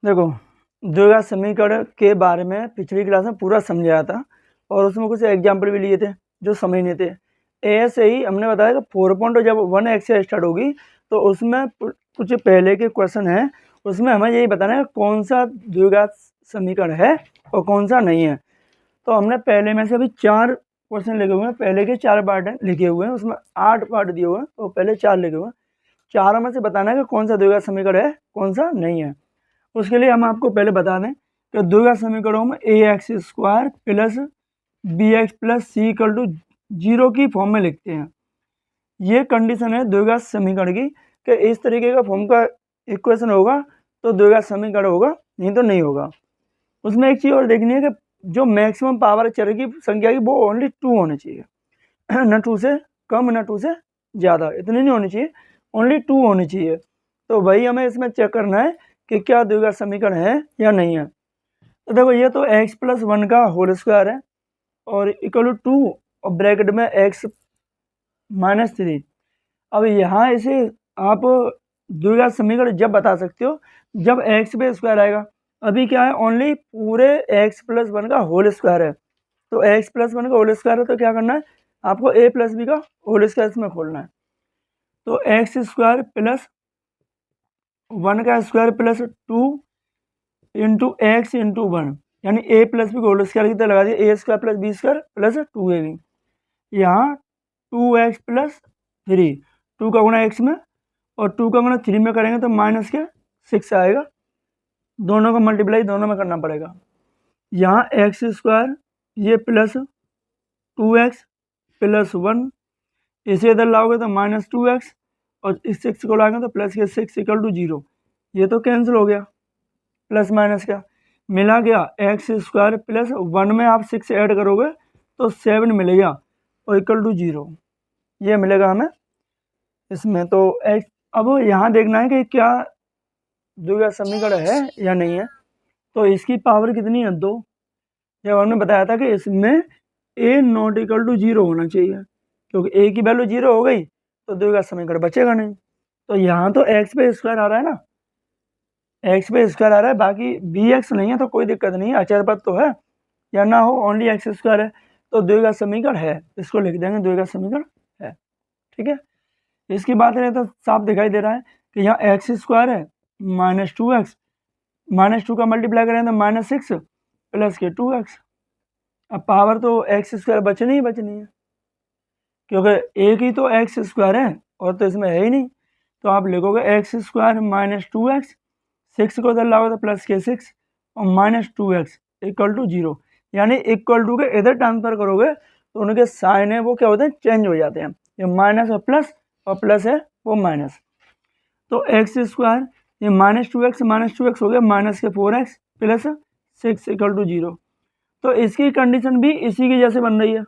देखो, द्विघात समीकरण के बारे में पिछली क्लास में पूरा समझाया था और उसमें कुछ एग्जाम्पल भी लिए थे जो समझने थे। ऐसे ही हमने बताया कि 4 पॉइंट जब 1x से स्टार्ट होगी तो उसमें कुछ पहले के क्वेश्चन हैं, उसमें हमें यही बताना है कौन सा द्विघात समीकरण है और कौन सा नहीं है। तो हमने पहले में से अभी 4 क्वेश्चन लिखे हुए हैं, पहले के 4 पार्ट लिखे हुए हैं, उसमें 8 पार्ट दिए हुए हैं तो पहले 4 लिखे हुए हैं। चारों में से बताना है कि कौन सा द्विघात समीकरण है कौन सा नहीं है। उसके लिए हम आपको पहले बता दें कि द्विघात समीकरणों में ax square plus bx plus C equal to 0 की फॉर्म में लिखते हैं। ये कंडीशन है द्विघात समीकरण की कि इस तरीके का फॉर्म का इक्वेशन होगा तो द्विघात समीकरण होगा, नहीं तो नहीं होगा। उसमें एक चीज़ और देखनी है कि जो मैक्सिमम पावर चर की संख्या की वो ओनली 2 होनी चाहिए, न 2 से कम न 2 से ज़्यादा, इतनी नहीं होनी चाहिए, ओनली 2 होनी चाहिए। तो वही हमें इसमें चेक करना है कि क्या द्विघात समीकरण है या नहीं है। तो देखो, ये तो x प्लस 1 का होल स्क्वायर है और इक्वल टू 2 और ब्रैकेट में x माइनस 3। अब यहाँ इसे आप द्विघात समीकरण जब बता सकते हो जब x पे स्क्वायर आएगा। अभी क्या है, ओनली पूरे x प्लस 1 का होल स्क्वायर है, तो x प्लस 1 का होल स्क्वायर है तो क्या करना है आपको a प्लस बी का होल स्क्वायर इसमें खोलना है। तो एक्स स्क्वायर प्लस 1 का square plus 2 into x into 1, यानी ए प्लस बी को होल स्क्वायर की तरह लगा दिया, a square plus b square plus 2ab। यहाँ 2x प्लस 3, 2 का गुणा x में और 2 का गुणा 3 में करेंगे तो माइनस के 6 आएगा, दोनों का मल्टीप्लाई दोनों में करना पड़ेगा। यहाँ एक्स स्क्वायर ये प्लस 2x प्लस 1, इसे इधर लाओगे तो माइनस 2x और इस 6 को लाएंगे तो प्लस के 6 इक्वल टू 0। ये तो कैंसिल हो गया, प्लस माइनस का मिला गया एक्स स्क्वायर प्लस 1 में आप 6 ऐड करोगे तो 7 मिलेगा और इक्वल टू 0, ये मिलेगा हमें इसमें। तो एक्स, अब यहाँ देखना है कि क्या द्विघात समीकरण है या नहीं है। तो इसकी पावर कितनी है, 2। जब हमने बताया था कि इसमें a नॉट इक्वल टू 0 होना चाहिए, क्योंकि a की वैल्यू 0 हो गई तो द्विघात समीकरण बचेगा नहीं। तो यहाँ तो x पे स्क्वायर आ रहा है ना, x पे स्क्वायर आ रहा है, बाकी bx नहीं है तो कोई दिक्कत नहीं है, अचर पद तो है या ना हो, ओनली एक्स स्क्वायर है तो द्विघात समीकरण है, इसको लिख देंगे द्विघात समीकरण है। ठीक है, इसकी बात करें तो साफ दिखाई दे रहा है कि यहाँ एक्स स्क्वायर है माइनस 2x, माइनस 2 का मल्टीप्लाई करें तो माइनस 6 प्लस के 2x। अब पावर तो एक्स स्क्वायर बचनी ही बचनी है, क्योंकि एक ही तो एक्स स्क्वायर है और तो इसमें है ही नहीं। तो आप लिखोगे एक्स स्क्वायर माइनस 2x, 6 को इधर लाओगे तो प्लस के 6 और माइनस 2x इक्वल टू 0, यानी इक्वल टू के इधर ट्रांसफर करोगे तो उनके साइन है वो क्या होते हैं, चेंज हो जाते हैं, ये माइनस है प्लस और प्लस है वो माइनस। तो एक्स स्क्वायर ये माइनस 2x हो गया माइनस के 4x प्लस 6 इक्वल टू 0। तो इसकी कंडीशन भी इसी की जैसे बन रही है,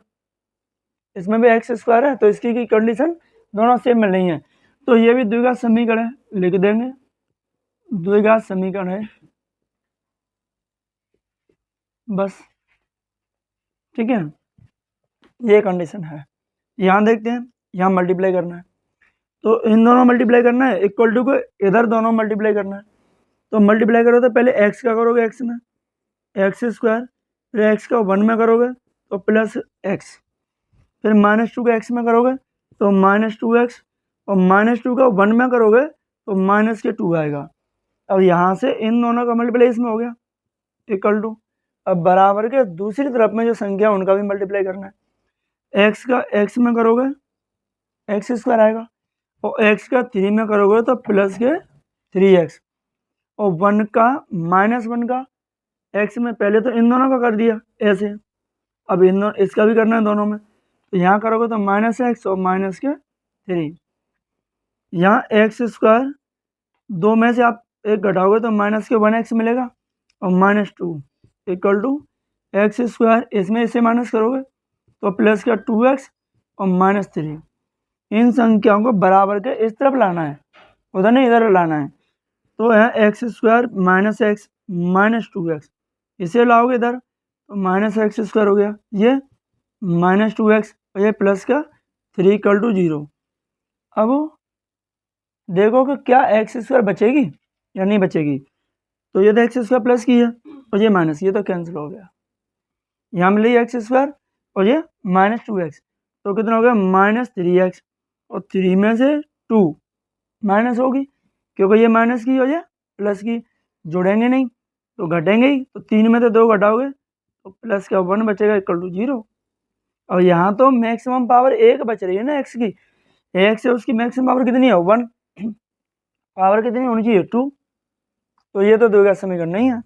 इसमें भी एक्स स्क्वायर है तो इसकी की कंडीशन दोनों सेम मिल रही है। तो ये भी द्विघात समीकरण है, लिख देंगे द्विघात समीकरण है बस। ठीक है, ये कंडीशन है। यहाँ देखते हैं, यहाँ मल्टीप्लाई करना है तो इन दोनों मल्टीप्लाई करना है, इक्वल टू को इधर दोनों मल्टीप्लाई करना है। तो मल्टीप्लाई करो तो पहले x का करोगे, x में एक्स स्क्वायर, फिर x का 1 में करोगे तो प्लस x, फिर माइनस 2 का x में करोगे तो माइनस 2x और माइनस 2 का 1 में करोगे तो माइनस के 2 आएगा। अब यहाँ से इन दोनों का मल्टीप्लाई इसमें हो गया इक्वल टू, अब बराबर के दूसरी तरफ में जो संख्या उनका भी मल्टीप्लाई करना है। x का x में करोगे एक्स स्क्वायर आएगा और x का 3 में करोगे तो प्लस के 3x और 1 का माइनस 1 का x में, पहले तो इन दोनों का कर दिया ऐसे, अब इन दोनों इसका भी करना है दोनों में, तो यहाँ करोगे तो माइनस x और माइनस के 3। यहाँ एक्स स्क्वायर 2 में से आप एक घटाओगे तो माइनस के 1x मिलेगा और minus 2 equal to X square, इसमें इसे माइनस करोगे तो प्लस का 2x और माइनस 3। इन संख्याओं को बराबर के इस तरफ लाना है, उधर नहीं इधर लाना है। तो है x square minus x minus 2x, इसे लाओगे इधर तो माइनस एक्स स्क्वायर हो गया, ये माइनस 2x और ये प्लस का 3 इक्वल टू 0। अब देखो कि क्या एक्स स्क्वायर बचेगी या नहीं बचेगी। तो ये तो एक्स स्क्वायर प्लस की है और ये माइनस, ये तो कैंसिल हो गया। यहाँ मिली एक्स स्क्वायर और ये माइनस 2x, तो कितना हो गया -3x, और 3 में से 2 माइनस होगी क्योंकि ये माइनस की और ये प्लस की, जोड़ेंगे नहीं तो घटेंगे ही, तो 3 में से 2 घटाओगे तो प्लस का 1 बचेगा इक्वल टू 0। और यहाँ तो मैक्सिमम पावर 1 बच रही है ना एक्स की, एक्स है उसकी मैक्सिमम पावर कितनी है 1, पावर कितनी होनी चाहिए 2, तो ये तो द्विघात समीकरण नहीं है।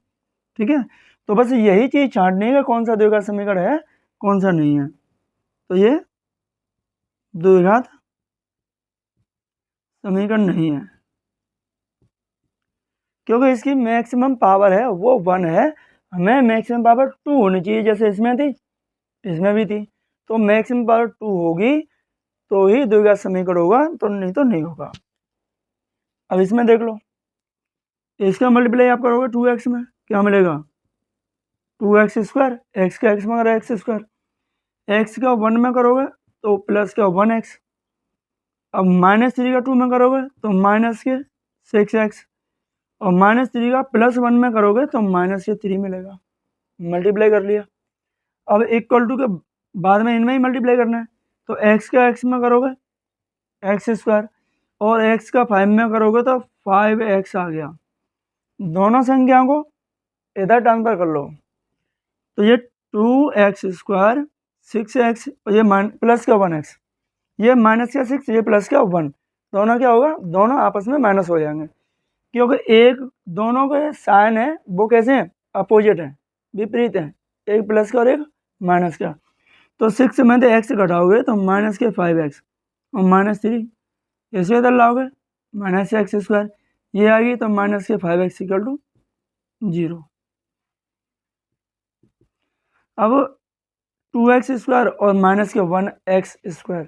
ठीक है, तो बस यही चीज़ छांटनी है कि कौन सा द्विघात समीकरण है कौन सा नहीं है। तो ये द्विघात समीकरण नहीं है क्योंकि इसकी मैक्सिमम पावर है वो 1 है, हमें मैक्सिमम पावर 2 होनी चाहिए, जैसे इसमें थी इसमें भी थी, तो मैक्सिमम पावर 2 होगी तो ही द्विघात समीकरण होगा, तो नहीं होगा। अब इसमें देख लो, इसका मल्टीप्लाई आप करोगे 2x में, क्या मिलेगा 2x स्क्वायर, एक्स का एक्स में करो एक्स स्क्वायर, एक्स का 1 में करोगे तो प्लस का 1x, अब -3 का 2 में करोगे तो माइनस के 6x, और -3 का +1 में करोगे तो -3 मिलेगा। मल्टीप्लाई कर लिया, अब इक्वल टू के बाद में इनमें ही मल्टीप्लाई करना है, तो x का x में करोगे एक्स स्क्वायर और x का 5 में करोगे तो 5x आ गया। दोनों संख्याओं को इधर ट्रांसफर कर लो, तो ये 2x स्क्वायर 6x और ये प्लस का 1x, ये माइनस का 6 ये प्लस का 1, दोनों क्या होगा, दोनों आपस में माइनस हो जाएंगे क्योंकि एक दोनों के साइन है वो कैसे हैं, अपोजिट हैं, विपरीत हैं, एक प्लस का और एक माइनस का, तो 6 में तो x घटाओगे तो माइनस के 5x और -3, ऐसे इधर लाओगे -x स्क्वायर, ये आ गई तो माइनस के 5x इक्वल टू 0। अब 2x स्क्वायर और माइनस के 1x स्क्वायर,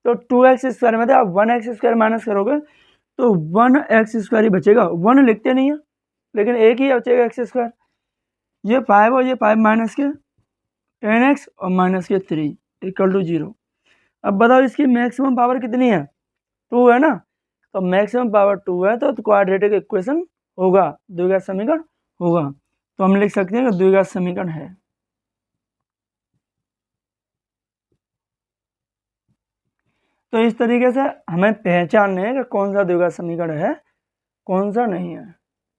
तो 2x स्क्वायर में तो आप 1x स्क्वायर माइनस करोगे तो 1x स्क्वायर ही बचेगा, 1 लिखते नहीं है लेकिन एक ही बचेगा x स्क्वायर, ये 5 और ये 5 माइनस के 10x और माइनस के 3 इक्वल टू 0। अब बताओ इसकी मैक्सिमम पावर कितनी है 2 है ना, तो मैक्सिमम पावर 2 है तो क्वाड्रेटिक इक्वेशन होगा, द्विघात समीकरण होगा, तो हम लिख सकते हैं कि द्विघात समीकरण है। तो इस तरीके से हमें पहचानना है कि कौन सा द्विघात समीकरण है कौन सा नहीं है।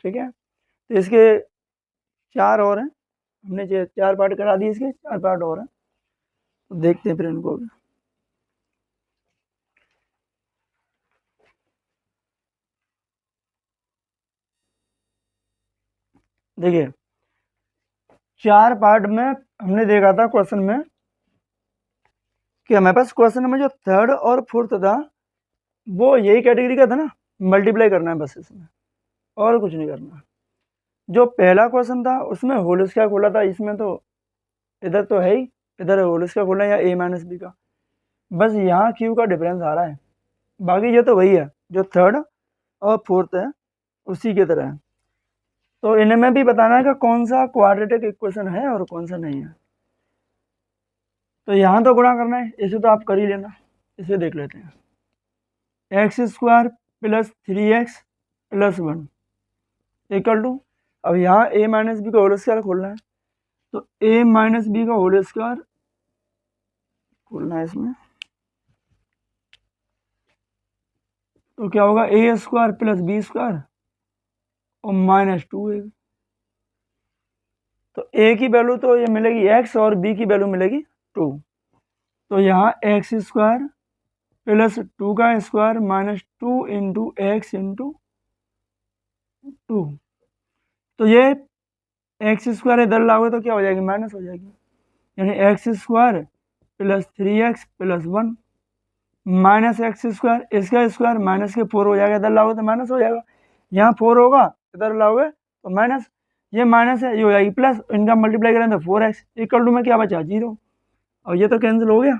ठीक है, तो इसके 4 और हैं, हमने 4 पार्ट करा दिए, इसके 4 पार्ट और हैं, तो देखते हैं फिर इनको भी। देखिए 4 पार्ट में हमने देखा था क्वेश्चन में कि हमारे पास क्वेश्चन में जो 3rd और 4th था वो यही कैटेगरी का था ना, मल्टीप्लाई करना है बस इसमें और कुछ नहीं करना। जो पहला क्वेश्चन था उसमें होल स्क्वायर खोला था, इसमें तो इधर तो है ही, इधर होल स्क्वायर खोलना है या a - b का, बस यहाँ q का डिफरेंस आ रहा है, बाकी ये तो वही है जो 3rd और 4th है उसी की तरह है। तो इनमें भी बताना है कि कौन सा क्वाड्रेटिक इक्वेशन है और कौन सा नहीं है। तो यहाँ तो गुणा करना है, इसे तो आप कर ही लेना, इसे देख लेते हैं। x square plus 3x plus 1 equal to, अब यहाँ a - b का होल स्क्वायर खोलना है, तो a - b का होल स्क्वायर खोलना है इसमें, तो क्या होगा a square plus b square और -2a, तो a की वैल्यू तो ये मिलेगी x और b की वैल्यू मिलेगी 2, तो यहाँ x स्क्वायर प्लस 2 का स्क्वायर -2 इंटू एक्स इंटू 2, तो ये एक्स स्क्वायर इधर लाओगे तो क्या हो जाएगी, माइनस हो जाएगी, यानी x square plus 3x plus 1 minus x square, इसका स्क्वायर माइनस के 4 हो जाएगा, इधर लाओगे तो माइनस हो जाएगा, यहाँ 4 होगा इधर लाओगे तो माइनस, ये माइनस है ये हो जाएगी प्लस, इनका मल्टीप्लाई करें तो 4x इक्वल टू में क्या बचा 0, और ये तो कैंसिल हो गया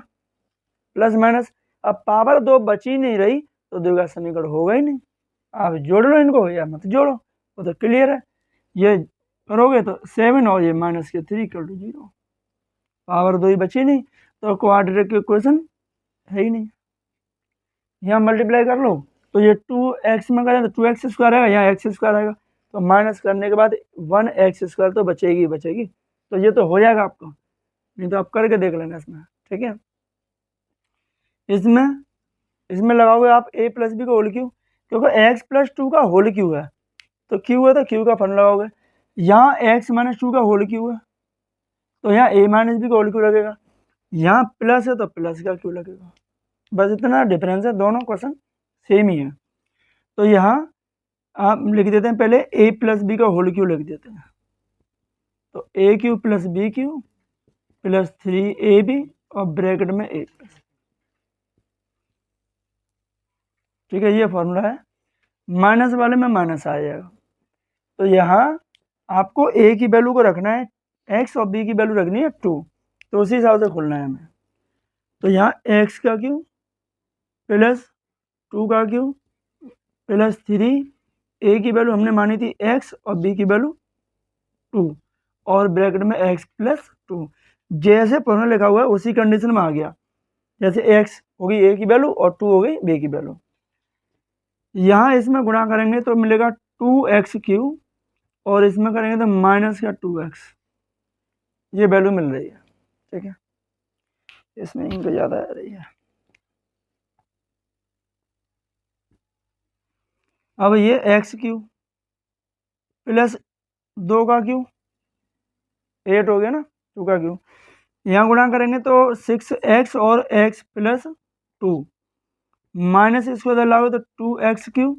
प्लस माइनस। अब पावर 2 बची नहीं रही तो द्विघात समीकरण होगा ही नहीं, आप जोड़ लो इनको या मत जोड़ो वो तो क्लियर है, ये करोगे तो 7 और ये माइनस के 3 इक्वल टू 0, पावर 2 ही बची नहीं तो क्वाड्रेटिक इक्वेशन है ही नहीं। यहाँ मल्टीप्लाई कर लो तो ये 2x में करें तो 2x स्क्वायर आएगा, यहाँ x स्क्वायर आएगा, तो माइनस करने के बाद 1x² तो बचेगी बचेगी, तो ये तो हो जाएगा आपको, नहीं तो आप करके देख लेना इसमें, ठीक है। इसमें लगाओगे आप a प्लस बी का होल क्यू, क्योंकि x प्लस 2 का होल क्यू है, तो क्यू है तो क्यू का फन लगाओगे। यहाँ x माइनस 2 का होल क्यू है, तो यहाँ a माइनस बी का होल क्यू लगेगा। यहाँ प्लस है तो प्लस का क्यू लगेगा, बस इतना डिफरेंस है, दोनों क्वेश्चन सेम ही है। तो यहाँ आप लिख देते हैं पहले a प्लस बी का होल क्यू लिख देते हैं, तो a cube plus B cube plus 3ab और ब्रैकेट में a प्लस, ठीक है, ये फॉर्मूला है। माइनस वाले में माइनस आ जाएगा, तो यहाँ आपको a की वैल्यू को रखना है x और b की वैल्यू रखनी है 2, तो उसी हिसाब से खोलना है हमें। तो यहाँ x का क्यू प्लस 2 का क्यू प्लस 3, a की वैल्यू हमने मानी थी x और b की वैल्यू 2, और ब्रैकेट में x प्लस 2, जैसे फॉर्मूला लिखा हुआ है उसी कंडीशन में आ गया, जैसे x होगी a की वैल्यू और 2 हो गई b की वैल्यू। यहाँ इसमें गुणा करेंगे तो मिलेगा 2x³ और इसमें करेंगे तो माइनस का 2x, ये वैल्यू मिल रही है, ठीक है। इसमें इंक ज़्यादा आ रही है। अब ये x³ प्लस 2 का क्यू 8 हो गया ना, 2 का क्यू, यहाँ गुणा करेंगे तो 6x और x प्लस 2, माइनस इसको इधर लाओगे तो 2x³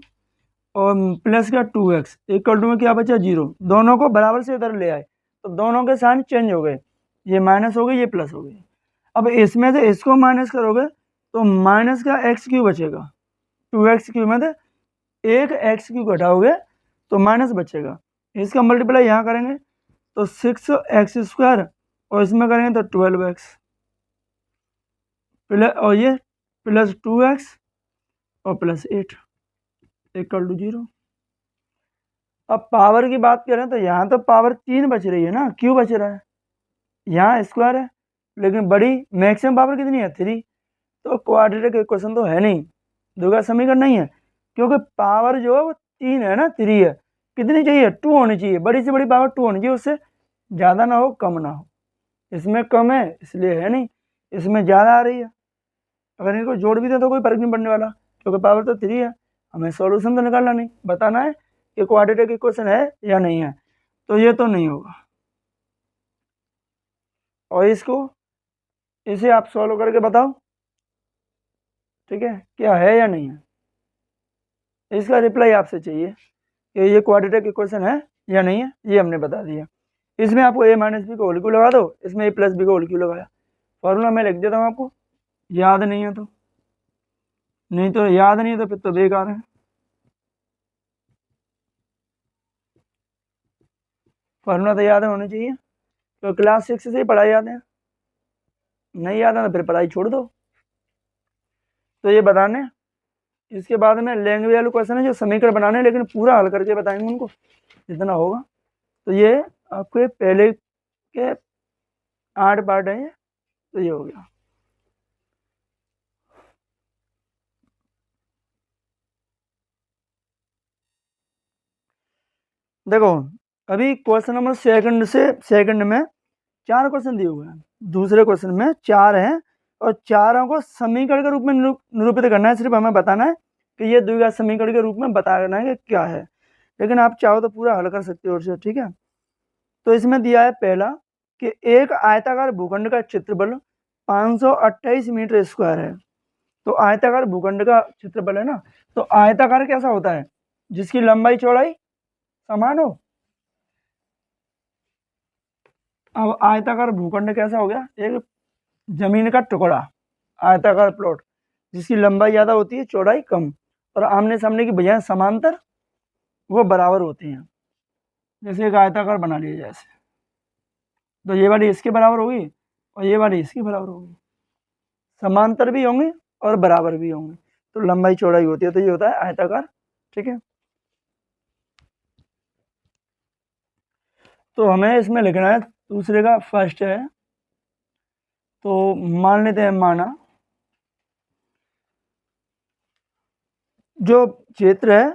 और प्लस का 2x इक्वल टू में क्या बचा 0, दोनों को बराबर से इधर ले आए तो दोनों के साइन चेंज हो गए, ये माइनस हो गई ये प्लस हो गई। अब इसमें से इसको माइनस करोगे तो माइनस का x³ बचेगा, 2x³ में से एक x³ घटाओगे तो माइनस बचेगा, इसका मल्टीप्लाई यहाँ करेंगे तो 6x² और इसमें करेंगे तो 12x प्लस, और ये प्लस 2x और प्लस 8 इक्वल टू 0। अब पावर की बात करें तो यहाँ तो पावर 3 बच रही है ना, क्यों बच रहा है, यहाँ स्क्वायर है लेकिन बड़ी मैक्सिमम पावर कितनी है 3, तो क्वाड्रेटिक इक्वेशन तो है नहीं, द्विघात समीकरण नहीं है, क्योंकि पावर जो है वो 3 है ना, 3 है, कितनी चाहिए 2 होनी चाहिए, बड़ी से बड़ी पावर 2 होनी चाहिए, उससे ज़्यादा ना हो कम ना हो, इसमें कम है इसलिए है नहीं, इसमें ज़्यादा आ रही है, अगर इनको जोड़ भी दें तो कोई फर्क नहीं पड़ने वाला, क्योंकि पावर तो 3 है, हमें सॉल्यूशन तो निकालना नहीं, बताना है कि क्वाड्रेटिक इक्वेशन है या नहीं है, तो ये तो नहीं होगा। और इसे आप सॉल्व करके बताओ, ठीक है, क्या है या नहीं है, इसका रिप्लाई आपसे चाहिए कि ये क्वाड्रेटिक इक्वेशन है या नहीं है, ये हमने बता दिया। इसमें आपको a माइनस बी का होल क्यू लगा दो, इसमें a प्लस बी का होल क्यू लगाया, फॉर्मूला मैं लिख देता हूँ आपको, याद नहीं है तो, नहीं तो याद नहीं है तो फिर तो बेकार है, फॉर्मूला तो याद होना चाहिए, तो क्लास 6 से ही पढ़ाई याद है, नहीं याद है तो फिर पढ़ाई छोड़ दो। तो ये बताने, इसके बाद में लैंग्वेज वाले क्वेश्चन है जो समीकरण बनाने हैं, लेकिन पूरा हल करके बताएंगे उनको जितना होगा। तो ये आपके पहले के 8 पार्ट हैं, तो ये हो गया। देखो अभी क्वेश्चन नंबर सेकंड में 4 क्वेश्चन दिए हुए हैं, दूसरे क्वेश्चन में 4 हैं और चारों को समीकरण के रूप में निरूपित करना है, सिर्फ हमें बताना है कि ये द्विघात समीकरण के रूप में बताना है कि क्या है, लेकिन आप चाहो तो पूरा हल कर सकते हो उससे, ठीक है। तो इसमें दिया है पहला कि एक आयताकार भूखंड का क्षेत्रफल 528 मीटर स्क्वायर है, तो आयताकार भूखंड का क्षेत्रफल है ना, तो आयताकार कैसा होता है, जिसकी लंबाई चौड़ाई समान हो। अब आयताकार भूखंड कैसा हो गया, एक जमीन का टुकड़ा, आयताकार प्लॉट जिसकी लंबाई ज़्यादा होती है चौड़ाई कम, और आमने सामने की बजाय समांतर वो बराबर होती हैं, जैसे एक आयताकार बना लिया जाए ऐसे, तो ये वाली इसके बराबर होगी और ये वाली इसके बराबर होगी, समांतर भी होंगे और बराबर भी होंगे, तो लंबाई चौड़ाई होती है, तो ये होता है आयताकार, ठीक है। तो हमें इसमें लिखना है, दूसरे का फर्स्ट है, तो मान लेते हैं, माना जो क्षेत्र है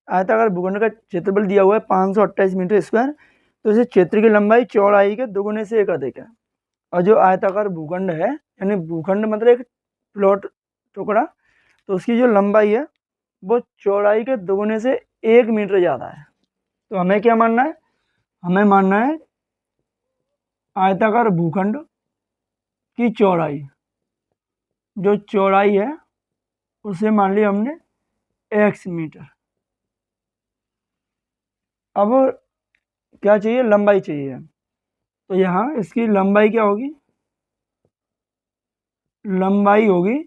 आयताकार भूखंड का क्षेत्रफल दिया हुआ है 528 मीटर स्क्वायर, तो इसे क्षेत्र की लंबाई चौड़ाई के दोगुने से एक अधिक है। और जो आयताकार भूखंड है, यानी भूखंड मतलब एक प्लॉट टुकड़ा, तो उसकी जो लंबाई है वो चौड़ाई के दोगुने से 1 मीटर ज़्यादा है। तो हमें क्या मानना है? हमें मानना है आयताकार भूखंड की चौड़ाई, जो चौड़ाई है उसे मान लिया हमने x मीटर। अब क्या चाहिए? लंबाई चाहिए। तो यहाँ इसकी लंबाई क्या होगी? लंबाई होगी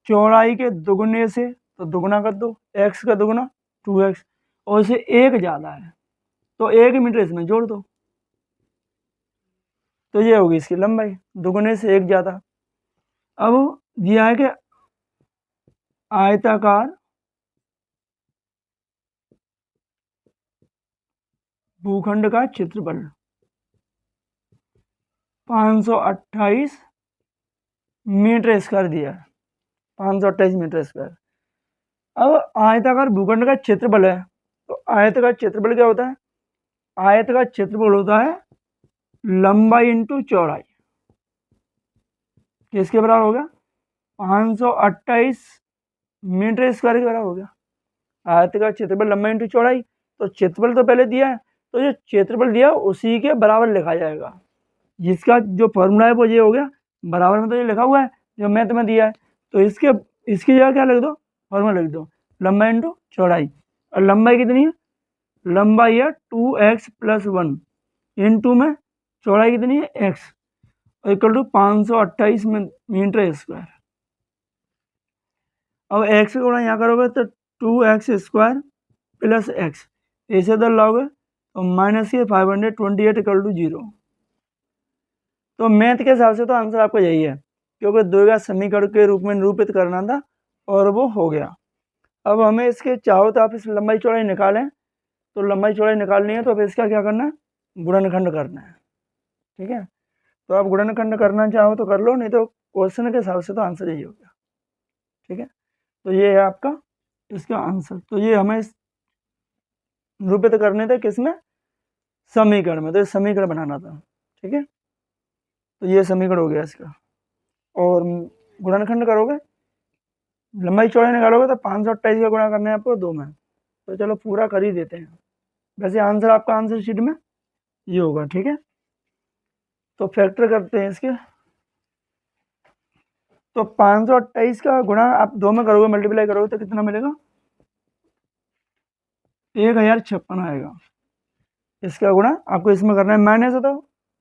चौड़ाई के दुगने से, तो दुगना कर दो, x का दुगना 2x, और इसे एक ज़्यादा है तो 1 मीटर इसमें जोड़ दो, तो ये होगी इसकी लंबाई, दुगने से एक ज़्यादा। अब दिया है कि आयताकार भूखंड का क्षेत्रफल 528 मीटर स्क्वायर दिया है, 528 मीटर स्क्वायर। अब आयताकार भूखंड का क्षेत्रफल है, तो आयत का क्षेत्रफल क्या होता है? आयत का क्षेत्रफल होता है लंबाई इंटू चौड़ाई। किसके बराबर हो गया? 528 मीटर स्क्वायर के बराबर हो गया। आयत का क्षेत्रफल लंबाई इंटू चौड़ाई, तो क्षेत्रफल तो पहले दिया है, तो जो क्षेत्रफल दिया उसी के बराबर लिखा जाएगा। जिसका जो फॉर्मूला है वो ये हो गया, बराबर में तो ये लिखा हुआ है जो मैथ में दिया है, तो इसकी जगह क्या लिख दो? फॉर्मूला लिख दो, लंबाई इंटू चौड़ाई। और लंबाई कितनी है? लंबाई है 2x + 1 इंटू में चौड़ाई कितनी है? x, equal to 528 metre square. अब x का गुणा यहाँ करोगे तो 2x² + x, ऐसे इधर लाओगे तो माइनस के 528 इक्वल टू 0। तो मैथ के हिसाब से तो आंसर आपका यही है, क्योंकि द्विघात समीकरण के रूप में निरूपित करना था और वो हो गया। अब हमें इसके चाहो तो आप इस लंबाई चौड़ाई निकालें, तो लंबाई चौड़ाई निकालनी है तो अब इसका क्या करना है? गुणनखंड करना है। ठीक है, तो आप गुणनखंड करना चाहो तो कर लो, नहीं तो क्वेश्चन के हिसाब से तो आंसर यही होगा। ठीक है, तो ये है आपका इसका आंसर। तो ये हमें निरूपित करने थे किसमें? समीकरण में, तो ये समीकरण बनाना था। ठीक है, तो ये समीकरण हो गया इसका। और गुणनखंड करोगे, लंबाई चौड़ाई निकालोगे तो 528 का गुणा करना है आपको 2 में। तो चलो पूरा कर ही देते हैं। वैसे आंसर आपका आंसर शीट में ये होगा। ठीक है, तो फैक्टर करते हैं इसके। तो 528 का गुणा आप 2 में करोगे, मल्टीप्लाई करोगे तो कितना मिलेगा? 1056 आएगा। इसका गुणा आपको इसमें करना है, माइनस है तो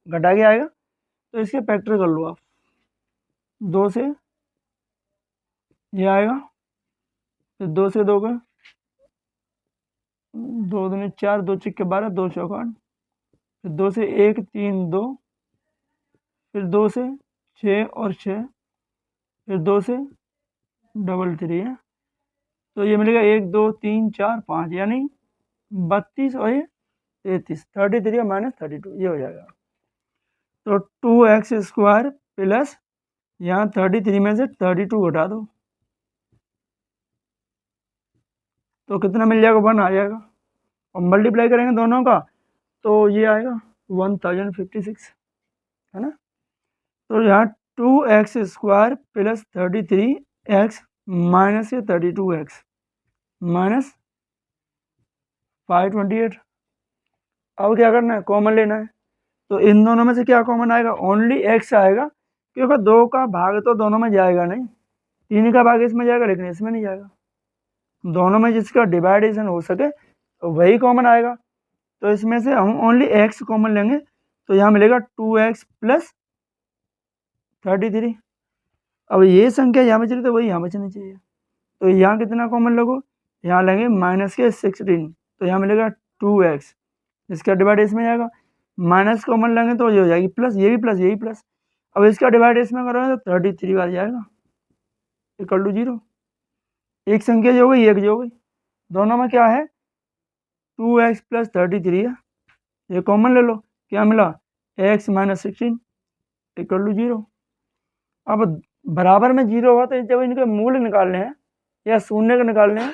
घटा के आएगा, तो इसके फैक्टर कर लो आप। 2 से ये आएगा, फिर 2 से 2 का 2 दूनी 4, 2 छिक्के 12, 2 चौका 8, फिर 2 से 1 3 2, फिर 2 से 6 और 6, फिर 2 से डबल 3 है, तो ये मिलेगा 1 2 3 4 5, यानी 32 और ये 33, 33 और माइनस 32, ये हो जाएगा। तो 2x² प्लस यहाँ 33 में से 32 घटा दो, तो कितना मिल जाएगा? 1 आ जाएगा। और मल्टीप्लाई करेंगे दोनों का तो ये आएगा 1056, है ना। तो यहाँ 2x² प्लस 33x माइनस ये 32x माइनस 528। अब क्या करना है? कॉमन लेना है। तो इन दोनों में से क्या कॉमन आएगा? ओनली x आएगा, क्योंकि 2 का भाग तो दोनों में जाएगा नहीं, 3 का भाग इसमें जाएगा लेकिन इसमें नहीं जाएगा। दोनों में जिसका डिवाइडेशन हो सके तो वही कॉमन आएगा। तो इसमें से हम ओनली x कॉमन लेंगे, तो यहाँ मिलेगा 2x प्लस 33। अब ये संख्या यहाँ बच रही तो वही यहाँ बचनी चाहिए, तो यहाँ कितना कॉमन लगो? यहाँ लेंगे माइनस के 16, तो यहाँ मिलेगा 2x, इसका डिवाइड इसमें जाएगा, माइनस कॉमन लेंगे तो ये हो जाएगी प्लस, ये भी प्लस, यही प्लस। अब इसका डिवाइड इसमें करोगे तो 33 आ जाएगा, इक्वल टू 0। एक संख्या जो हो गई, एक जो हो गई, दोनों में क्या है? 2x प्लस 33 है, ये कॉमन ले लो, क्या मिला? x minus 16 equal to 0। अब बराबर में 0 हुआ तो जब इनके मूल निकालने हैं या शून्य के निकालने हैं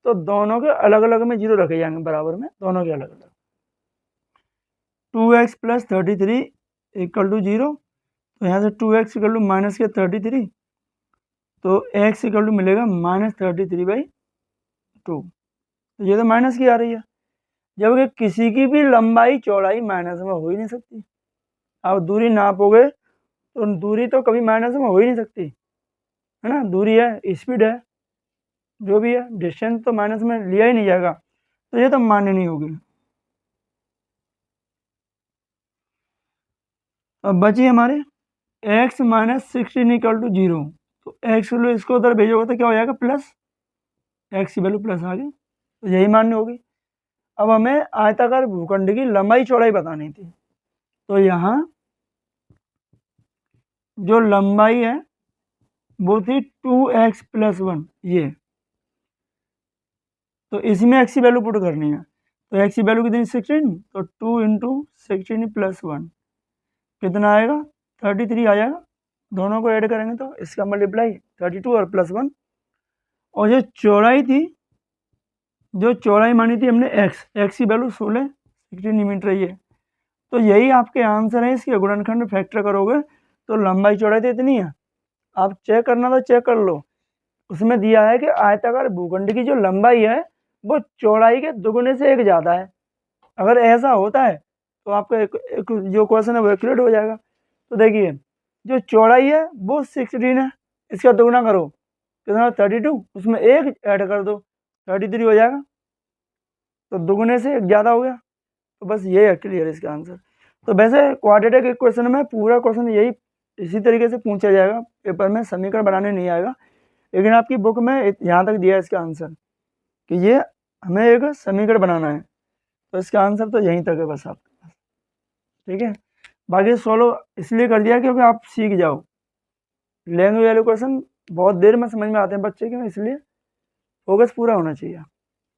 तो दोनों के अलग अलग में 0 रखे जाएंगे, बराबर में दोनों के अलग अलग। 2x + 33 = 0, तो यहाँ से 2x = -33, तो x = मिलेगा -33/2। तो ये तो माइनस की आ रही है, जबकि किसी की भी लंबाई चौड़ाई माइनस में हो ही नहीं सकती। आप दूरी नापोगे तो दूरी तो कभी माइनस में हो ही नहीं सकती, है ना। दूरी है, स्पीड है, जो भी है, डिस्टेंस तो माइनस में लिया ही नहीं जाएगा, तो ये तो मान्य नहीं होगी। अब बची हमारे x - 16 = 0, तो x की इसको उधर भेजोगे तो क्या हो जाएगा, प्लस, x की वैल्यू प्लस आ गई, तो यही मान्य होगी। अब हमें आयताकार भूखंड की लंबाई चौड़ाई बतानी थी, तो यहाँ जो लंबाई है वो थी 2x + 1, ये, तो इसमें x की वैल्यू पुट करनी है, तो x की वैल्यू कितनी, 16, तो 2 × 16 + 1 कितना आएगा, 33 आ जाएगा। दोनों को ऐड करेंगे तो इसका मल्टीप्लाई 32 और +1, और जो चौड़ाई थी, जो चौड़ाई मानी थी हमने x की वैल्यू 16 मीटर है, तो यही आपके आंसर है। इसके गुणनखंड फैक्टर करोगे तो लंबाई चौड़ाई तो इतनी है। आप चेक करना तो चेक कर लो, उसमें दिया है कि आयताकार भूखंड की जो लंबाई है वो चौड़ाई के दुगुने से एक ज़्यादा है। अगर ऐसा होता है तो आपका एक जो क्वेश्चन है वो एक्यूरेट हो जाएगा। तो देखिए, जो चौड़ाई है वो 16 है, इसका दुगुना करो कितना, 32, उसमें एक ऐड कर दो, 33 हो जाएगा, तो दुगुने से एक ज़्यादा हो गया। तो बस ये है क्लियर इसका आंसर। तो वैसे क्वाड्रेटिक इक्वेशन में पूरा क्वेश्चन यही इसी तरीके से पूछा जाएगा, पेपर में समीकरण बनाने नहीं आएगा, लेकिन आपकी बुक में यहाँ तक दिया है इसका आंसर कि ये हमें एक समीकरण बनाना है, तो इसका आंसर तो यहीं तक है बस आपके पास, ठीक है। बाकी सोलो इसलिए कर दिया क्योंकि आप सीख जाओ, लैंग्वेज वाले क्वेश्चन बहुत देर में समझ में आते हैं बच्चे के, इसलिए फोकस पूरा होना चाहिए।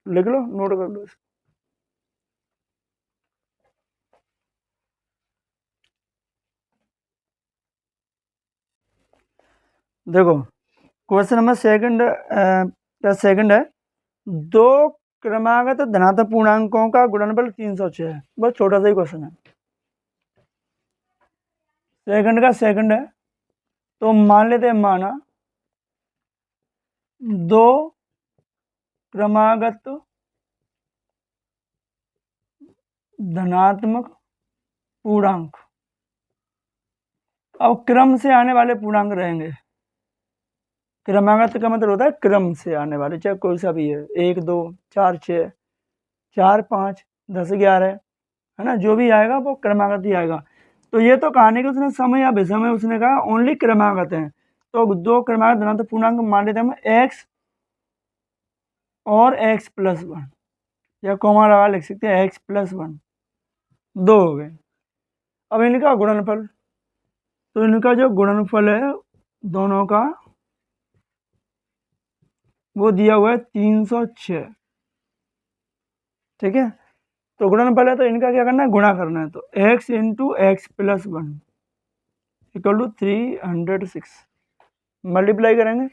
लिख लो, नोट कर लो इसको। देखो क्वेश्चन नंबर सेकंड है, दो क्रमागत धनात्मक पूर्णांकों का गुणनफल 306 है। बहुत छोटा सा ही क्वेश्चन है, सेकंड है। तो मान लेते हैं, माना दो क्रमागत धनात्मक पूर्णांक, अब क्रम से आने वाले पूर्णांक रहेंगे। क्रमागत का मतलब होता है क्रम से आने वाले, चाहे कोई सा भी है, 1 2 4 6 4 5 10 11, है ना, जो भी आएगा वो क्रमागत ही आएगा। तो ये तो कहानी कि उसने समय या विषम में उसने कहा ओनली क्रमागत है, तो दो क्रमागत धनात्मक पूर्णांक मान लेते हैं हम x और x + 1, या कॉमा लगा लिख सकते हैं x + 1, दो हो गए। अब इनका गुणनफल, तो इनका जो गुणनफल है दोनों का वो दिया हुआ है 306, ठीक है। तो गुणनफल है तो इनका क्या करना है, गुणा करना है, तो x × x + 1 = 306, मल्टीप्लाई करेंगे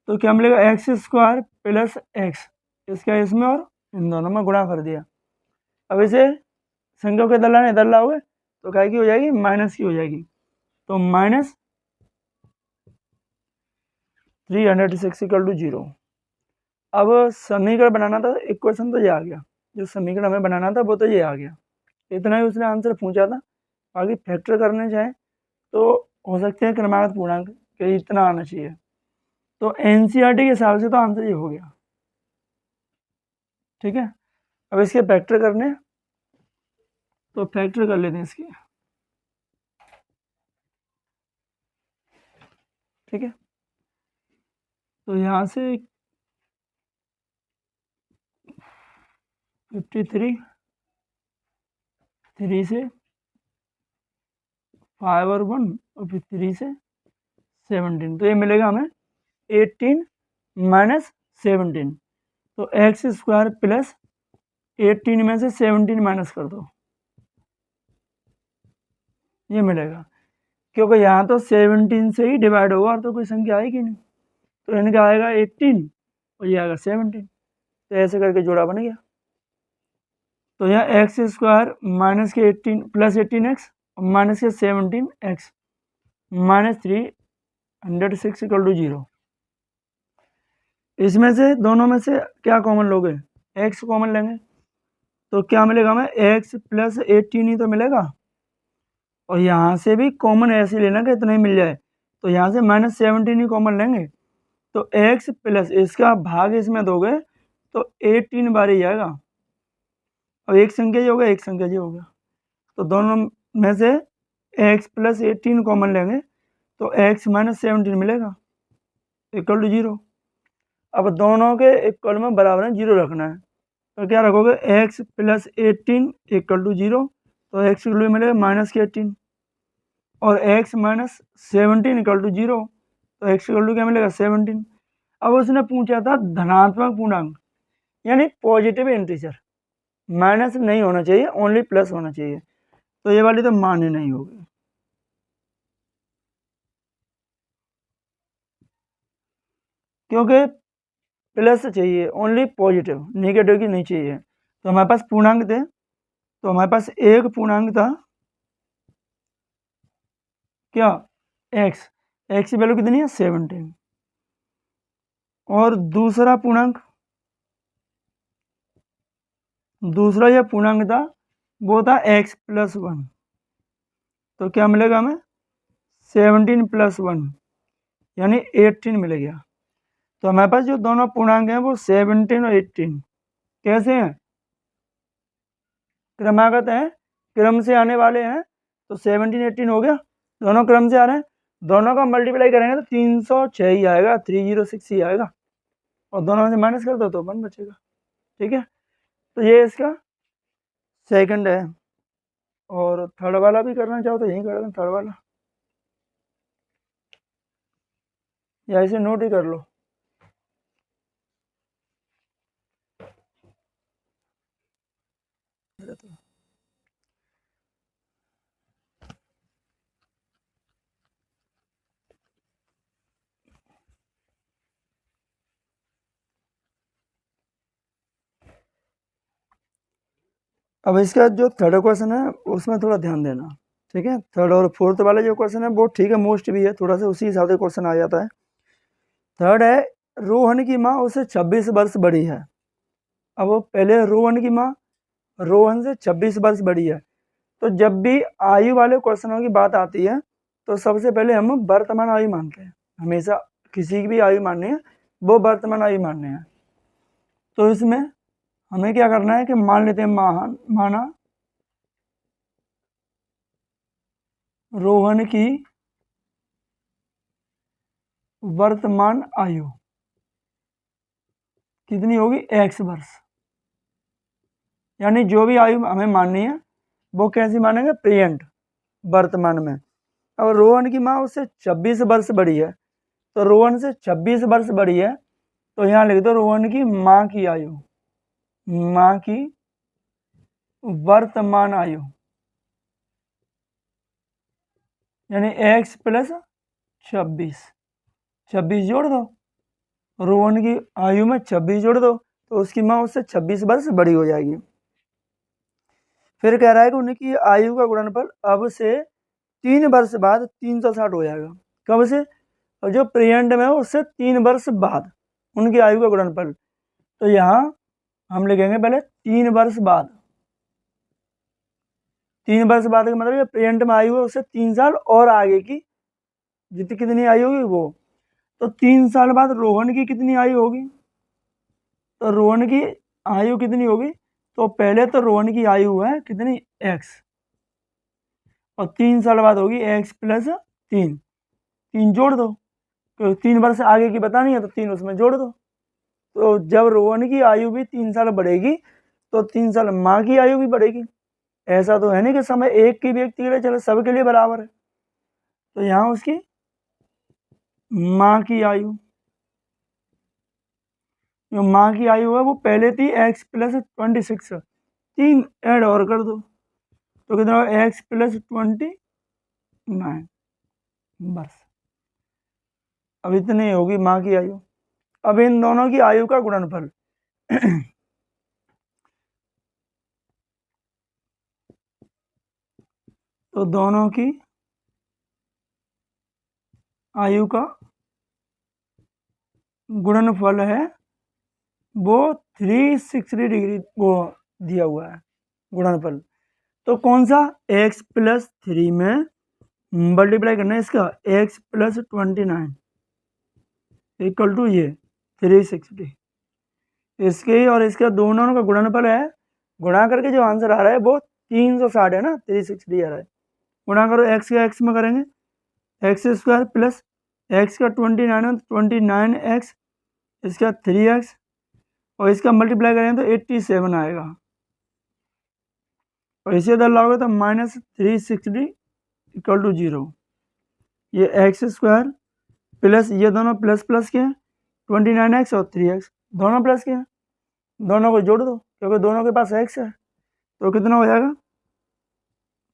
तो क्या मिलेगा, x² + x, इसका इसमें और इन दोनों में गुणा कर दिया। अब इसे संख्या के इधर इधर लाओगे तो क्या की हो जाएगी, माइनस की हो जाएगी, तो -306 = 0। अब समीकरण बनाना था, इक्वेशन तो ये आ गया, जो समीकरण हमें बनाना था वो तो ये आ गया, इतना ही उसने आंसर पूछा था। आगे फैक्टर करने चाहें तो हो सकते हैं क्रमागत पूर्णांक के इतना आना चाहिए, तो एनसीईआरटी के हिसाब से तो आंसर ये हो गया, ठीक है। अब इसके फैक्टर करने, तो फैक्टर कर लेते हैं इसके, ठीक है। तो यहाँ से 53, 3 से 5 और 1, और फिर 3 से 17, तो ये मिलेगा हमें 18 - 17, तो x² + 18 में से 17 माइनस कर दो, ये मिलेगा, क्योंकि यहाँ तो 17 से ही डिवाइड होगा और तो कोई संख्या आएगी नहीं, तो इनका आएगा 18 और ये आएगा 17, तो ऐसे करके जोड़ा बन गया। तो यहाँ एक्स स्क्वायर माइनस के 18 प्लस 18x और माइनस के 17x माइनस 306 इक्वल टू 0। इसमें से दोनों में से क्या कॉमन लोगे? x कॉमन लेंगे तो क्या मिलेगा हमें? x प्लस 18 ही तो मिलेगा। और यहाँ से भी कॉमन ऐसे लेना कि इतना ही मिल जाए, तो यहाँ से माइनस 17 ही कॉमन लेंगे। तो x प्लस इसका भाग इसमें दोगे तो 18 बार ही जाएगा। अब एक संख्या जी होगा, एक संख्या जी होगा, तो दोनों में से x प्लस 18 कॉमन लेंगे तो x माइनस 17 मिलेगा इक्वल टू 0। अब दोनों के इक्वल में बराबर है 0 रखना है, तो क्या रखोगे? x प्लस 18 इक्वल टू 0, तो x की वैल्यू मिलेगा माइनस के 18 और x माइनस 17 इक्वल टू 0, तो x की वैल्यू क्या मिलेगा? 17। अब उसने पूछा था धनात्मक पूर्णांक यानी पॉजिटिव इंटीजर, माइनस नहीं होना चाहिए, ओनली प्लस होना चाहिए, तो ये वाली तो मान्य नहीं होगी। क्योंकि प्लस चाहिए, ओनली पॉजिटिव, नेगेटिव की नहीं चाहिए। तो हमारे पास पूर्णांक थे, तो हमारे पास एक पूर्णांक था क्या? x की वैल्यू कितनी है? 17। और दूसरा पूर्णांक था वो था x प्लस 1, तो क्या मिलेगा हमें? 17 प्लस 1 यानी 18 मिल गया। तो हमारे पास जो दोनों पूर्णांक हैं वो 17 और 18 कैसे हैं? क्रमागत हैं, क्रम से आने वाले हैं, तो 17 18 हो गया, दोनों क्रम से आ रहे हैं, दोनों का मल्टीप्लाई करेंगे तो 306 ही आएगा, 306 ही आएगा, और दोनों में से माइनस कर दो तो 1 बचेगा। ठीक है, तो ये इसका सेकंड है। और थर्ड वाला भी करना चाहो तो यहीं कर दो, थर्ड वाला या इसे नोट ही कर लो। अब इसका जो थर्ड क्वेश्चन है उसमें थोड़ा ध्यान देना, ठीक है। थर्ड और फोर्थ वाला जो क्वेश्चन है वो ठीक है, मोस्ट भी है, थोड़ा सा उसी हिसाब से क्वेश्चन आ जाता है। थर्ड है, रोहन की माँ उससे 26 वर्ष बड़ी है। अब वो पहले रोहन की माँ रोहन से 26 वर्ष बड़ी है, तो जब भी आयु वाले क्वेश्चनों की बात आती है तो सबसे पहले हम वर्तमान आयु मानते हैं। हमेशा किसी की भी आयु माननी है वो वर्तमान आयु माननी है। तो इसमें हमें क्या करना है कि मान लेते हैं माना रोहन की वर्तमान आयु कितनी होगी? x वर्ष। यानी जो भी आयु हमें माननी है वो कैसी मानेंगे? प्रेजेंट, वर्तमान में। अब रोहन की माँ उससे 26 वर्ष बड़ी है, तो रोहन से 26 वर्ष बड़ी है, तो यहाँ लिख दो रोहन की माँ की आयु, माँ की वर्तमान आयु यानी x प्लस 26 जोड़ दो, रोहन की आयु में 26 जोड़ दो, तो उसकी माँ उससे 26 वर्ष बड़ी हो जाएगी। फिर कह रहा है कि उनकी आयु का गुणनफल अब से 3 वर्ष बाद 360 हो जाएगा। कब से? और जो प्रेजेंट में है उससे 3 वर्ष बाद उनकी आयु का गुणनफल। तो यहाँ हम लिखेंगे पहले 3 वर्ष बाद। 3 वर्ष बाद का मतलब प्रेजेंट में आयु है उससे 3 साल और आगे की जितनी कितनी आयु होगी वो। तो 3 साल बाद रोहन की कितनी आयु होगी? तो रोहन की आयु कितनी होगी? तो पहले तो रोहन की आयु है कितनी? x, और 3 साल बाद होगी x प्लस 3, 3 जोड़ दो, तो 3 वर्ष आगे की बतानी है तो 3 उसमें जोड़ दो। तो जब रोहन की आयु भी 3 साल बढ़ेगी तो 3 साल माँ की आयु भी बढ़ेगी। ऐसा तो है नहीं कि समय एक की व्यक्ति के लिए चले, सबके लिए बराबर है। तो यहाँ उसकी माँ की आयु, जो माँ की आयु है वो पहले थी x प्लस 26, 3 ऐड और कर दो तो कितना होगा? x प्लस 29 बस। अब इतनी होगी माँ की आयु। अब इन दोनों की आयु का गुणनफल तो दोनों की आयु का गुणनफल है वो 360 डिग्री वो दिया हुआ है गुणनफल। तो कौन सा x प्लस 3 में मल्टीप्लाई करना है इसका x प्लस 29 इक्वल टू ये 360, इसके और इसका दोनों का गुणनफल है, गुणा करके जो आंसर आ रहा है वो 360 है ना, 360 आ रहा है। गुणा करो x का x में करेंगे एक्स स्क्वायर प्लस x का 29 है 29x, इसका 3x और इसका मल्टीप्लाई करेंगे तो 87 आएगा, और इसे इधर लाओगे तो माइनस 360 इक्वल टू 0। ये एक्स स्क्वायर प्लस ये दोनों प्लस प्लस के हैं 29x और 3x दोनों प्लस के हैं, दोनों को जोड़ दो क्योंकि दोनों के पास x है, तो कितना हो जाएगा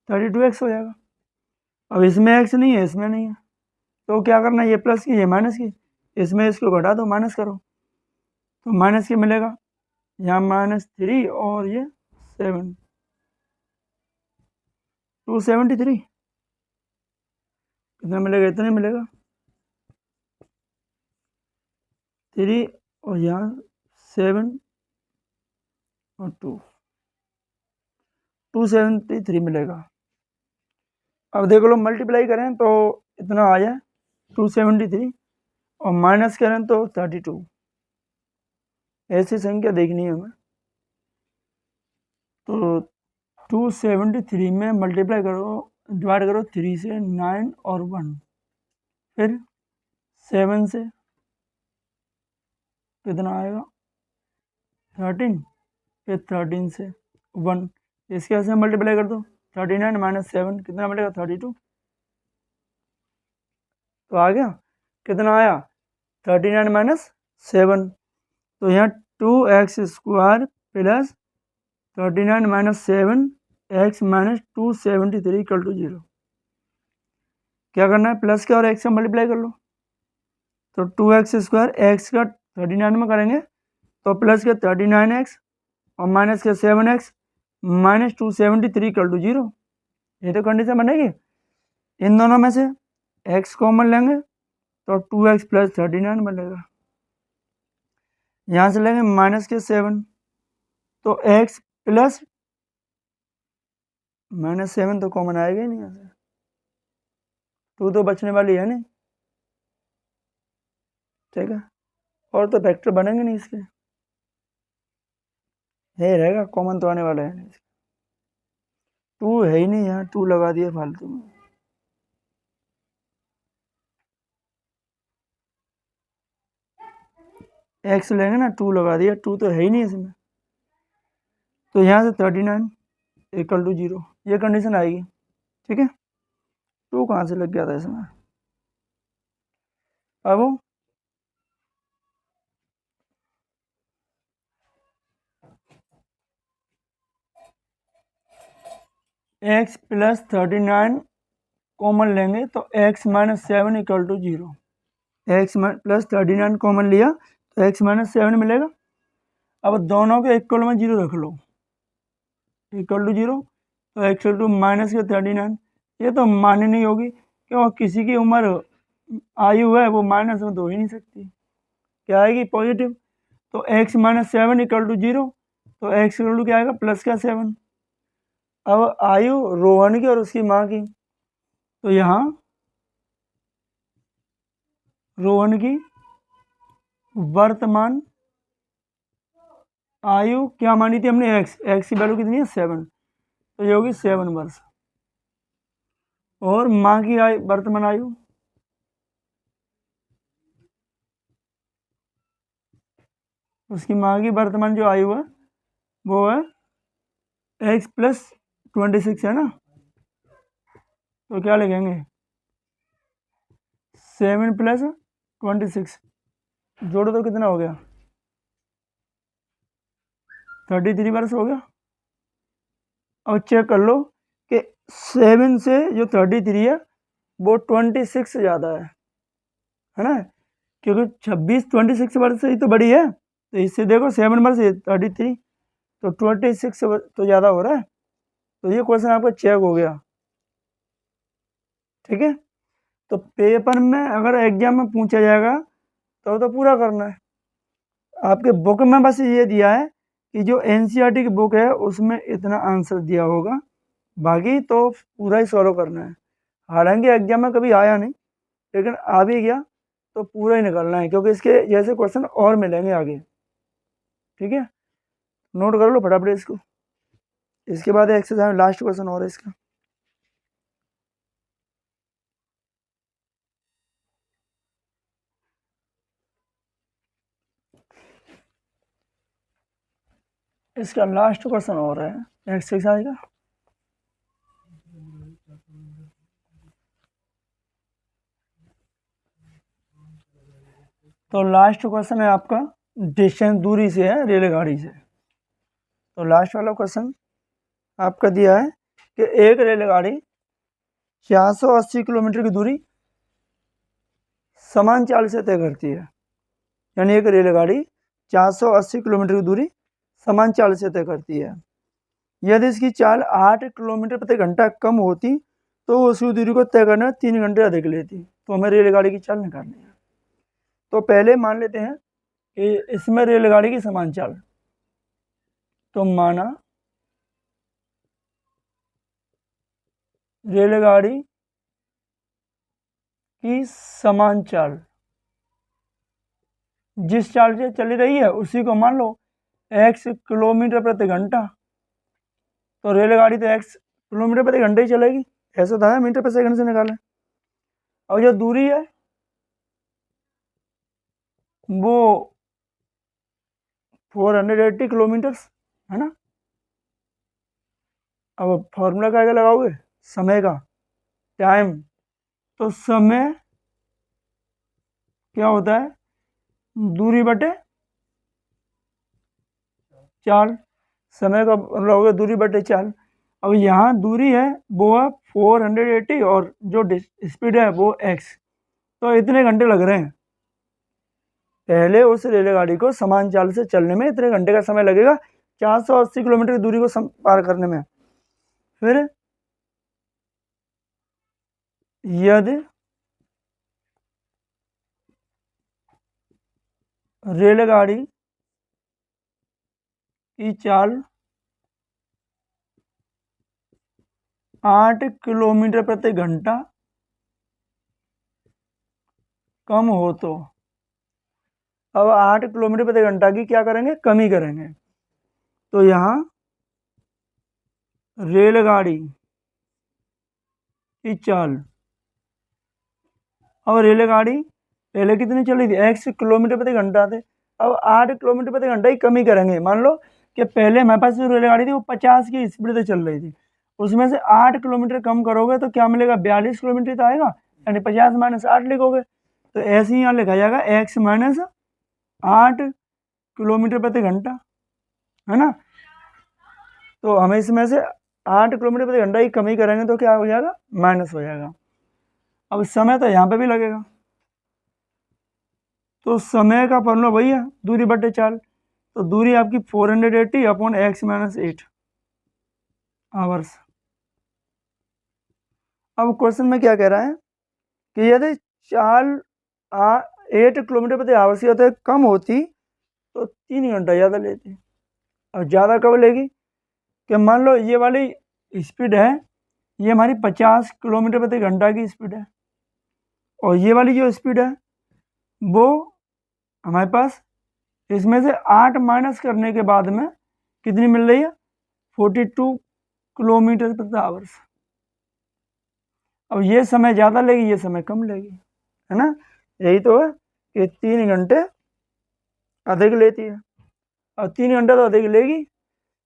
32x हो जाएगा। अब इसमें x नहीं है इसमें नहीं है, तो क्या करना है ये प्लस की ये माइनस की, इसमें इसको घटा दो माइनस करो, तो माइनस की मिलेगा यहाँ -3 और ये 7 273 कितना मिलेगा, इतना मिलेगा 3 और यहाँ 7 और 273 मिलेगा। अब देख लो मल्टीप्लाई करें तो इतना आ जाए 273 और माइनस करें तो 32, ऐसी संख्या देखनी है हमें। तो 273 में मल्टीप्लाई करो डिवाइड करो 3 से 9 और 1, फिर 7 से कितना आएगा 13, फिर 13 से 1, इसके ऐसे मल्टीप्लाई कर दो 39 माइनस 7 कितना मिलेगा 32, तो आ गया कितना आया 39 माइनस 7, तो यहाँ 2x square plus 39 minus 7 x minus 273 equal to 0। क्या करना है प्लस के और x का मल्टीप्लाई कर लो, तो 2x स्क्वायर x का 39 में करेंगे तो प्लस के 39x और माइनस के 7x माइनस 273 इक्वल टू 0। ये तो कंडीशन बनेगी। इन दोनों में से x कॉमन लेंगे तो 2x प्लस 39 बनेगा, यहाँ से लेंगे माइनस के 7 तो x प्लस -7 तो कॉमन आएगा ही नहीं, यहाँ से 2 तो बचने वाली है नहीं, ठीक है, और तो फैक्टर बनेंगे नहीं इसके, ये रहेगा कॉमन तो आने वाला है नहीं, 2 है ही नहीं, यहाँ 2 लगा दिया फालतू में। x लेंगे ना 2 लगा दिया, 2 तो है ही नहीं इसमें, तो यहाँ से 39 इक्वल टू 0 ये कंडीशन आएगी, ठीक है। 2 कहाँ से लग गया था इसमें। अब x प्लस 39 कॉमन लेंगे तो x minus 7 equal to 0, X plus 39 common लिया तो x माइनस 7 मिलेगा। अब दोनों के इक्वल में 0 रख लो, इक्वल टू 0, तो x इक्वल टू माइनस के 39, ये तो मान्य नहीं होगी क्यों, किसी की उम्र आयु है वो माइनस में तो हो ही नहीं सकती, क्या आएगी पॉजिटिव, तो x माइनस 7 इक्वल टू 0, तो x इक्वल टू क्या आएगा प्लस का 7। अब आयु रोहन की और उसकी माँ की, तो यहाँ रोहन की वर्तमान आयु क्या मानी थी हमने x की वैल्यू कितनी है 7, तो ये होगी 7 वर्ष, और माँ की वर्तमान आयु उसकी माँ की वर्तमान जो आयु है वो है x प्लस 26 है ना, तो क्या लिखेंगे 7 प्लस 26 जोड़ दो कितना हो गया 33 वर्ष हो गया। अब चेक कर लो कि 7 से जो 33 है वो 26 से ज़्यादा है ना, क्योंकि 26 वर्ष से ही तो बड़ी है, तो इससे देखो 7 वर्सेस 33, तो 26 तो ज़्यादा हो रहा है। तो ये क्वेश्चन आपका चेक हो गया, ठीक है। तो पेपर में अगर एग्जाम में पूछा जाएगा तो पूरा करना है। आपके बुक में बस ये दिया है कि जो एनसीईआरटी की बुक है उसमें इतना आंसर दिया होगा, बाकी तो पूरा ही सॉल्व करना है। हालांकि एग्जाम में कभी आया नहीं, लेकिन आ भी गया तो पूरा ही निकलना है, क्योंकि इसके जैसे क्वेश्चन और मिलेंगे आगे, ठीक है। नोट कर लो फटाफट इसको। इसके बाद एक्सरसाइज लास्ट क्वेश्चन और है इसका। इसका लास्ट क्वेश्चन और है एक्सरसाइज का। तो लास्ट क्वेश्चन है आपका डिस्टेंस, दूरी से है, रेलगाड़ी से। तो लास्ट वाला क्वेश्चन आपका दिया है कि एक रेलगाड़ी 480 किलोमीटर की दूरी समान चाल से तय करती है। यानी एक रेलगाड़ी 480 किलोमीटर की दूरी समान चाल से तय करती है। यदि इसकी चाल 8 किलोमीटर प्रति घंटा कम होती तो उसकी दूरी को तय करना 3 घंटे अधिक लेती। तो हमें रेलगाड़ी की चाल निकालनी है। तो पहले मान लेते हैं कि इसमें रेलगाड़ी की समान चाल, तो माना रेलगाड़ी की समान चाल जिस चाल से चली रही है उसी को मान लो x किलोमीटर प्रति घंटा। तो रेलगाड़ी तो x किलोमीटर प्रति घंटे ही चलेगी, ऐसा था ना, मीटर प्रति सेकंड से निकालें। और जो दूरी है वो 480 किलोमीटर्स है ना। अब फॉर्मूला क्या लगाओगे, समय का, टाइम। तो समय क्या होता है, दूरी बटे चाल। समय का लगाओगे दूरी बटे चाल। अब यहाँ दूरी है वो है 480 और जो स्पीड है वो x। तो इतने घंटे लग रहे हैं। पहले उस रेलगाड़ी को समान चाल से चलने में इतने घंटे का समय लगेगा 480 किलोमीटर की दूरी को पार करने में। फिर यदि रेलगाड़ी की चाल 8 किलोमीटर प्रति घंटा कम हो तो, अब 8 किलोमीटर प्रति घंटा की क्या करेंगे, कमी करेंगे। तो यहाँ रेलगाड़ी की चाल, अब रेलगाड़ी पहले कितनी चली थी, x किलोमीटर प्रति घंटा थे। अब 8 किलोमीटर प्रति घंटा की कमी करेंगे। मान लो कि पहले हमारे पास जो रेलगाड़ी थी वो 50 की स्पीड से चल रही थी, उसमें से 8 किलोमीटर कम करोगे तो क्या मिलेगा, 42 किलोमीटर तो आएगा। यानी 50 माइनस 8 लिखोगे तो ऐसे ही यहाँ लिखा जाएगा x माइनस 8 किलोमीटर प्रति घंटा, है ना। तो हमें इसमें से 8 किलोमीटर प्रति घंटा की कमी करेंगे तो क्या हो जाएगा, माइनस हो जाएगा। अब समय तो यहाँ पे भी लगेगा, तो समय का फॉर्मूला वही है, दूरी बटे चाल। तो दूरी आपकी 480 अपॉन x माइनस 8 आवर्स। अब क्वेश्चन में क्या कह रहा है कि यदि चाल 8 किलोमीटर प्रति आवर से कम होती तो 3 घंटा ज़्यादा लेती। और ज़्यादा कब लेगी, कि मान लो ये वाली स्पीड है, ये हमारी 50 किलोमीटर प्रति घंटा की स्पीड है, और ये वाली जो स्पीड है वो हमारे पास इसमें से 8 माइनस करने के बाद में कितनी मिल रही है, 42 किलोमीटर प्रति आवर्स। अब ये समय ज़्यादा लेगी, ये समय कम लेगी, है ना। यही तो है कि 3 घंटे अधिक लेती है। और 3 घंटे तो अधिक लेगी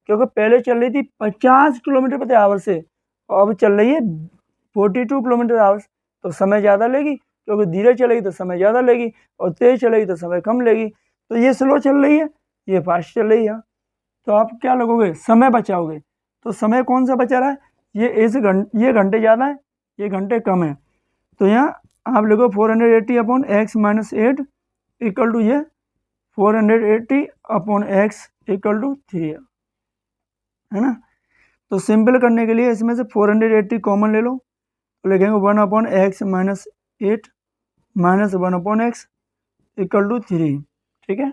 क्योंकि पहले चल रही थी 50 किलोमीटर प्रति आवर से, और अब चल रही है 42 किलोमीटर आवर्स। तो समय ज़्यादा लेगी, क्योंकि धीरे चलेगी तो समय ज़्यादा लेगी, और तेज़ चलेगी तो समय कम लेगी। तो ये स्लो चल रही है, ये फास्ट चल रही है। तो आप क्या लगोगे, समय बचाओगे। तो समय कौन सा बचा रहा है, ये घंटे ज़्यादा है, ये घंटे कम है। तो यहाँ आप लिखो 480 upon x minus 8 equal to ये 480 अपॉन x इक्वल टू 3 है ना। तो सिंपल करने के लिए इसमें से 480 कॉमन ले लो, तो लिखेंगे 1 upon X minus 8 minus 1 upon X equal to 3। ठीक है,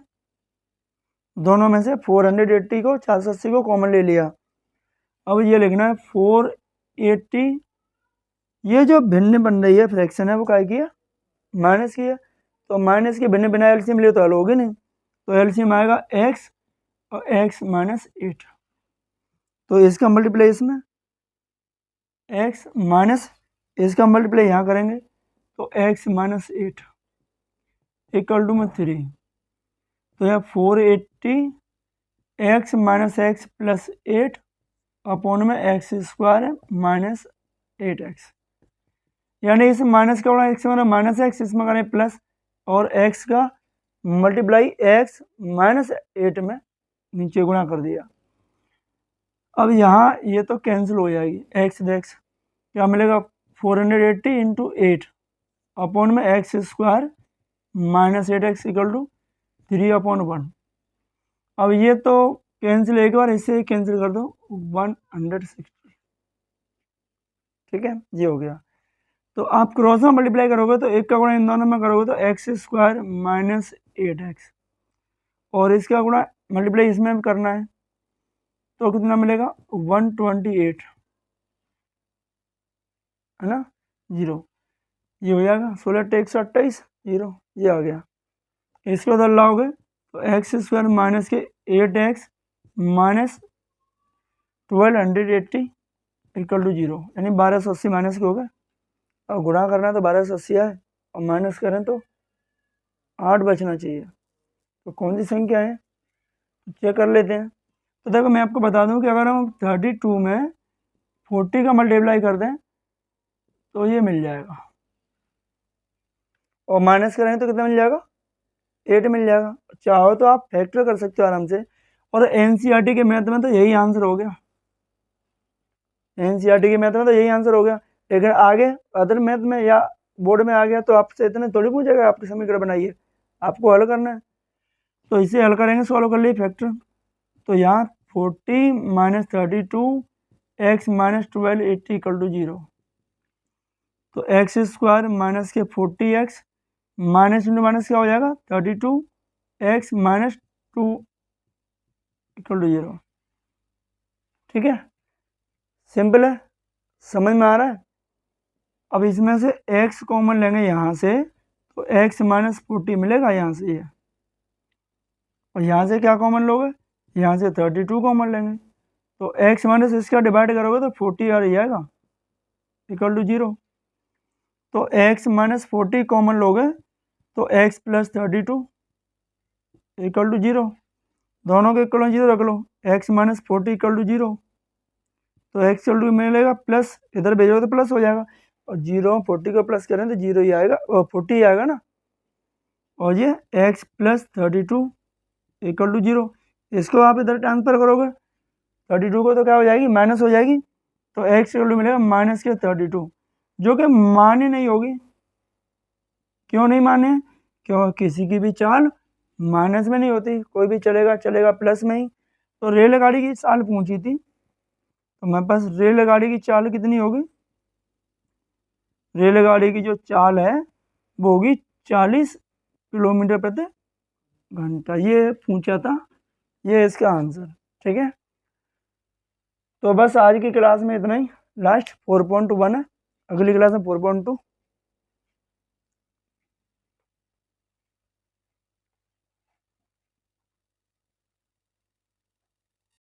दोनों में से 480 को 480 को कॉमन ले लिया। अब ये लिखना है 480, ये जो भिन्न बन रही है फ्रैक्शन है वो क्या किया, माइनस किया। तो माइनस के भिन्न बिना एलसीएम लिए तो हल होगी नहीं, तो एलसीएम आएगा x और x माइनस 8। तो इसका मल्टीप्लाई इसमें x माइनस इसका मल्टीप्लाई यहाँ करेंगे तो x माइनस 8 इक्वल टू में 3। तो यह 480 x minus x plus 8 upon में एक्स स्क्वायर माइनस 8x, यानी इस माइनस का एक्स में माइनस एक्स, इसमें करें प्लस, और x का मल्टीप्लाई x माइनस 8 में नीचे गुणा कर दिया। अब यहाँ ये तो कैंसिल हो जाएगी, x x क्या मिलेगा 480 इंटू 8 अपॉन में X square minus 8x equal to 3 upon 1। अब ये तो कैंसिल, एक बार इसे कैंसिल कर दो 160। ठीक है, ये हो गया। तो आप क्रॉस में मल्टीप्लाई करोगे तो एक का गुणा इन दोनों में करोगे तो एक्स स्क्वायर माइनस 8x, और इसका गुणा मल्टीप्लाई इसमें भी करना है तो कितना मिलेगा 128 है ना, 0। ये हो जाएगा 16 टेक्स 28 0, ये आ गया। इसको उधर लाओगे तो एक्स स्क्वायर माइनस के 8x माइनस 1280 इक्वल टू 0, यानी 1280 माइनस के हो गए। और गुणा करना है तो 1280 आए और माइनस करें तो 8 बचना चाहिए। तो कौन सी संख्या है चेक कर लेते हैं। तो देखो मैं आपको बता दूं कि अगर हम 32 में 40 का मल्टीप्लाई कर दें तो ये मिल जाएगा, और माइनस करेंगे तो कितना मिल जाएगा 8 मिल जाएगा। चाहो तो आप फैक्टर कर सकते हो आराम से, और एनसीईआरटी के मैथ में तो यही आंसर हो गया, एनसीईआरटी के मैथ में तो यही आंसर हो गया। लेकिन आगे अदर मैथ में या बोर्ड में आ गया तो आपसे इतने थोड़ी पूछेगा आपके समीकरण बनाइए, आपको हल करना है। तो इसे हल करेंगे, सॉल्व कर लिए फैक्टर। तो यहाँ 40 minus 32 X minus 1280 equal to 0। तो एक्स स्क्वायर माइनस के 40x माइनस इंटू माइनस क्या हो जाएगा 32 एक्स माइनस 2 इक्वल टू 0। ठीक है, सिंपल है, समझ में आ रहा है। अब इसमें से x कॉमन लेंगे यहाँ से तो x माइनस 40 मिलेगा यहाँ से ये, और यहाँ से क्या कॉमन लोगे, यहाँ से 32 कॉमन लेंगे तो x माइनस इसका डिवाइड करोगे तो 40 आ जाएगा इक्वल टू 0। तो x माइनस 40 कॉमन लोगे तो x प्लस 32 इक्वल टू 0, दोनों के इक्वल 0 रख लो, x माइनस 40 इक्वल टू 0। तो x इक्वल टू मिलेगा प्लस, इधर भेजोगे तो प्लस हो जाएगा, और 0 40 को प्लस करें तो 0 ही आएगा, और 40 ही आएगा ना। और ये x प्लस 32 इक्वल टू 0, इसको आप इधर ट्रांसफर करोगे 32 को तो क्या हो जाएगी माइनस हो जाएगी, तो x इक्वल टू मिलेगा माइनस के 32, जो कि मान्य नहीं होगी। क्यों नहीं मान्य, क्यों किसी की भी चाल माइनस में नहीं होती, कोई भी चलेगा चलेगा प्लस में ही। तो रेलगाड़ी की चाल पूछी थी, तो मेरे पास रेलगाड़ी की चाल कितनी होगी, रेलगाड़ी की जो चाल है वो होगी 40 किलोमीटर प्रति घंटा, ये पूछा था, ये इसका आंसर। ठीक है, तो बस आज की क्लास में इतना ही, लास्ट 4.1 है, अगली क्लास में 4.2।